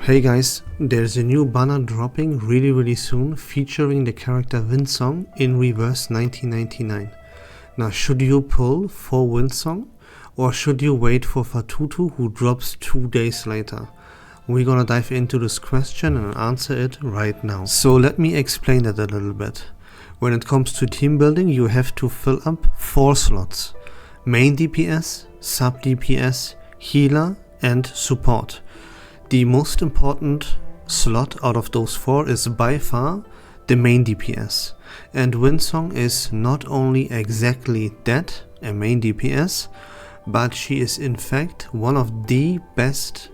Hey guys, there's a new banner dropping really soon featuring the character Windsong in reverse 1999. Now should you pull for Windsong or should you wait for Fatutu who drops 2 days later? We're gonna dive into this question and answer it right now. So let me explain it a little bit. When it comes to team building, you have to fill up 4 slots. Main DPS, sub DPS, healer and support. The most important slot out of those 4 is by far the main DPS. And Windsong is not only exactly that, a main DPS, but she is in fact one of the best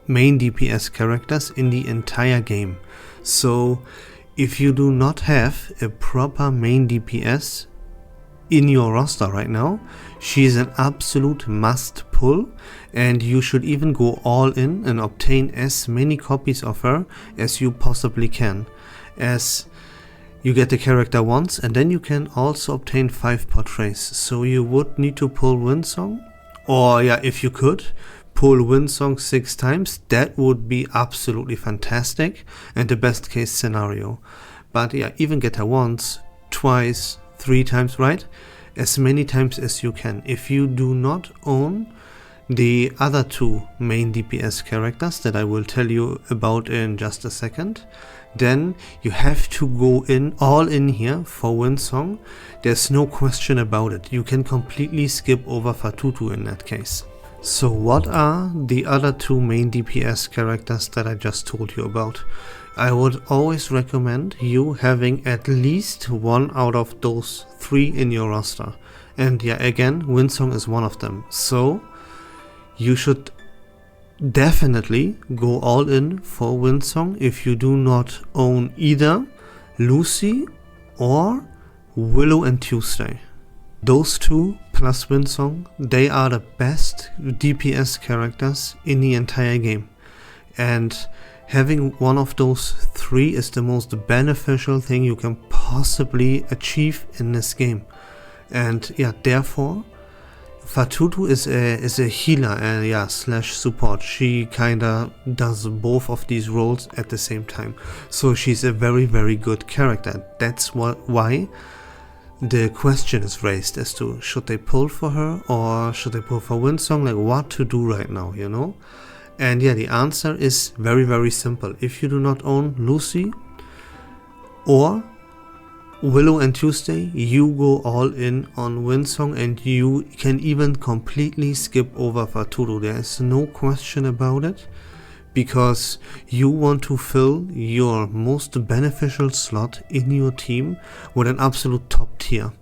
main DPS characters in the entire game. So if you do not have a proper main DPS in your roster right now, she is an absolute must pull, and you should even go all in and obtain as many copies of her as you possibly can, as you get the character once and then you can also obtain 5 portraits. So you would need to pull Windsong, or if you could pull Windsong 6 times, that would be absolutely fantastic and the best case scenario. But even get her once, twice, 3 times, right? As many times as you can. If you do not own the other 2 main DPS characters that I will tell you about in just a second, then you have to go all in here for Windsong. There's no question about it. You can completely skip over Fatutu in that case. So what are the other 2 main DPS characters that I just told you about? I would always recommend you having at least 1 out of those 3 in your roster. And again, Windsong is one of them. So you should definitely go all in for Windsong if you do not own either Lucy or Willow and Tuesday. Those 2 plus Windsong, they are the best DPS characters in the entire game. And having one of those 3 is the most beneficial thing you can possibly achieve in this game. And therefore Fatutu is a healer and slash support. She kinda does both of these roles at the same time. So she's a very good character. That's why the question is raised as to should they pull for her or should they pull for Windsong, like what to do right now, you know? And the answer is very simple. If you do not own Lucy or Willow and Tuesday, you go all in on Windsong and you can even completely skip over Fatutu. There is no question about it, because you want to fill your most beneficial slot in your team with an absolute top tier.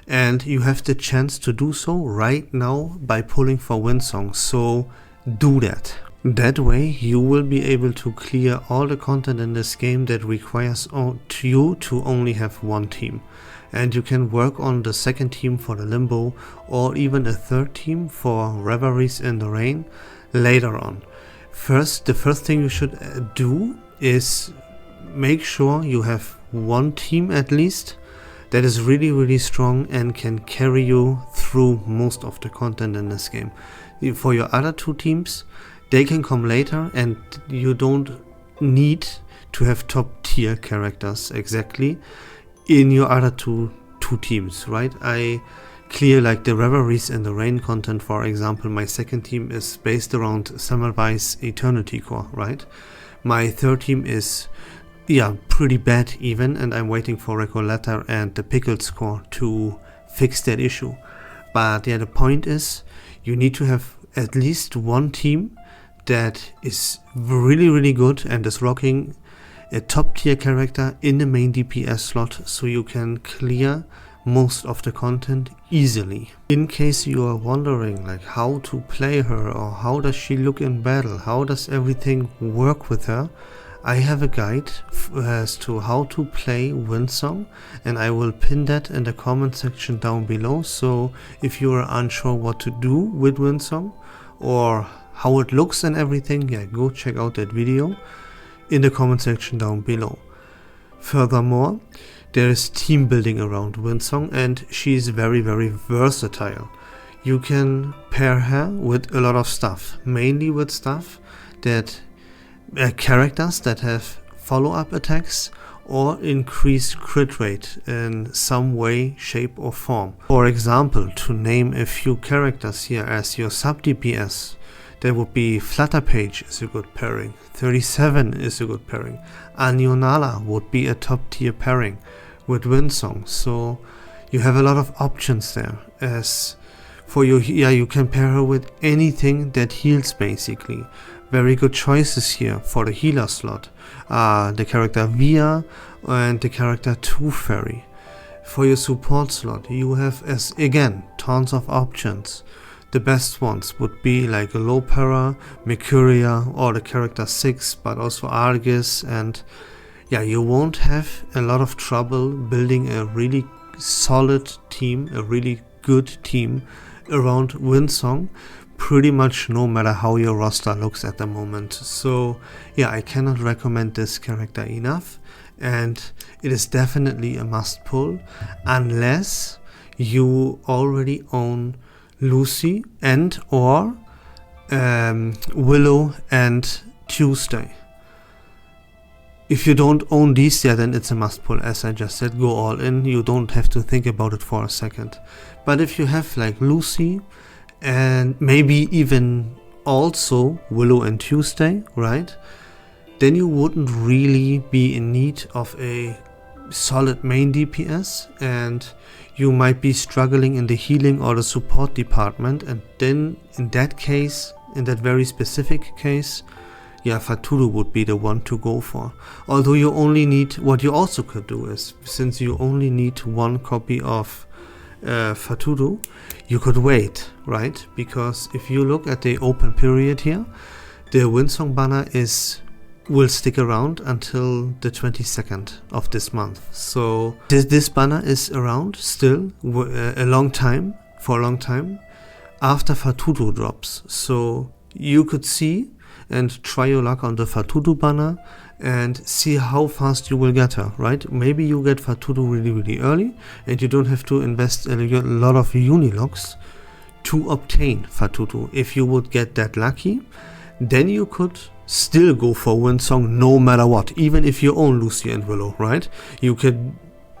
And you have the chance to do so right now by pulling for Windsong, so do that. That way you will be able to clear all the content in this game that requires you to only have 1 team. And you can work on the 2nd team for the Limbo or even a 3rd team for Reveries in the Rain later on. The first thing you should do is make sure you have 1 team at least that is really strong and can carry you through most of the content in this game. For your other 2 teams, they can come later, and you don't need to have top tier characters exactly in your other two teams, right? I clear like the Reveries and the Rain content, for example. My 2nd team is based around Semmelweis Eternity Core, right? My 3rd team is pretty bad even, and I'm waiting for Recoleta and the Pickles Core to fix that issue. But the point is, you need to have at least 1 team that is really good and is rocking a top tier character in the main DPS slot, so you can clear most of the content easily. In case you are wondering like how to play her or how does she look in battle, how does everything work with her, I have a guide as to how to play Windsong, and I will pin that in the comment section down below. So if you are unsure what to do with Windsong or how it looks and everything, go check out that video in the comment section down below. Furthermore, there is team building around Windsong, and she is very versatile. You can pair her with a lot of stuff, mainly with stuff that characters that have follow-up attacks or increased crit rate in some way, shape or form. For example, to name a few characters here as your sub DPS, there would be Flutterpage is a good pairing, 37 is a good pairing, Anionala would be a top tier pairing with Windsong, so you have a lot of options there. As for your, you can pair her with anything that heals basically. Very good choices here for the healer slot. The character Via and the character Tooth Fairy. For your support slot, you have, as again, tons of options. The best ones would be like a Lopera, Mercuria, or the character 6, but also Argus, and yeah, you won't have a lot of trouble building a really solid team, a really good team around Windsong, pretty much no matter how your roster looks at the moment. So yeah, I cannot recommend this character enough, and it is definitely a must pull unless you already own Lucy and or Willow and Tuesday. If you don't own these yet, then it's a must pull. As I just said, go all in. You don't have to think about it for a second. But if you have like Lucy and maybe even also Willow and Tuesday, right, then you wouldn't really be in need of a solid main DPS, and you might be struggling in the healing or the support department, and then in that case, in that very specific case, yeah, Fatutu would be the one to go for. Although you only need, what you also could do is, since you only need one copy of Fatutu, you could wait, right? Because if you look at the open period here, the Windsong banner will stick around until the 22nd of this month. So this banner is around still a long time, for a long time, after Fatutu drops. So you could see and try your luck on the Fatutu banner and see how fast you will get her, right? Maybe you get Fatutu really early and you don't have to invest a lot of Unilogs to obtain Fatutu. If you would get that lucky, then you could still go for Windsong no matter what, even if you own Lucy and Willow, right? You could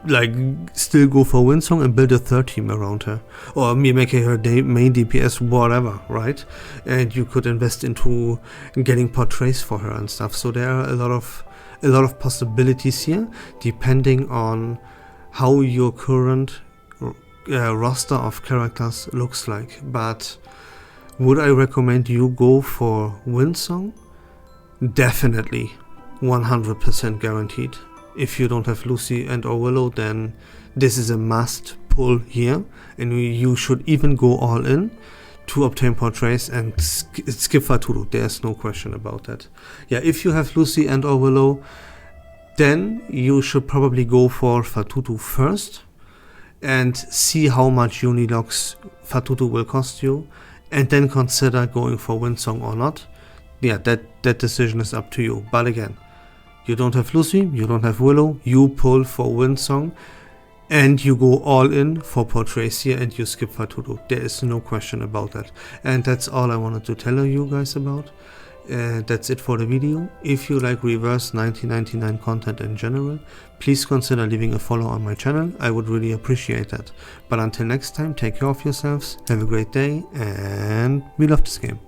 like still go for Windsong and build a third team around her, or make her main DPS, whatever, right? And you could invest into getting portraits for her and stuff. So there are a lot of possibilities here, depending on how your current roster of characters looks like. But would I recommend you go for Windsong? Definitely, 100% guaranteed. If you don't have Lucy and or Willow, then this is a must pull here, and you should even go all in to obtain portraits and skip Fatutu. There's no question about that. Yeah, if you have Lucy and or Willow, then you should probably go for Fatutu first and see how much Unilogs Fatutu will cost you, and then consider going for Windsong or not. Yeah, that decision is up to you. But again, you don't have Lucy, you don't have Willow, you pull for Windsong and you go all in for portraits here and you skip Fatutu. There is no question about that. And that's all I wanted to tell you guys about. That's it for the video. If you like reverse 1999 content in general, please consider leaving a follow on my channel. I would really appreciate that. But until next time, take care of yourselves, have a great day, and we love this game.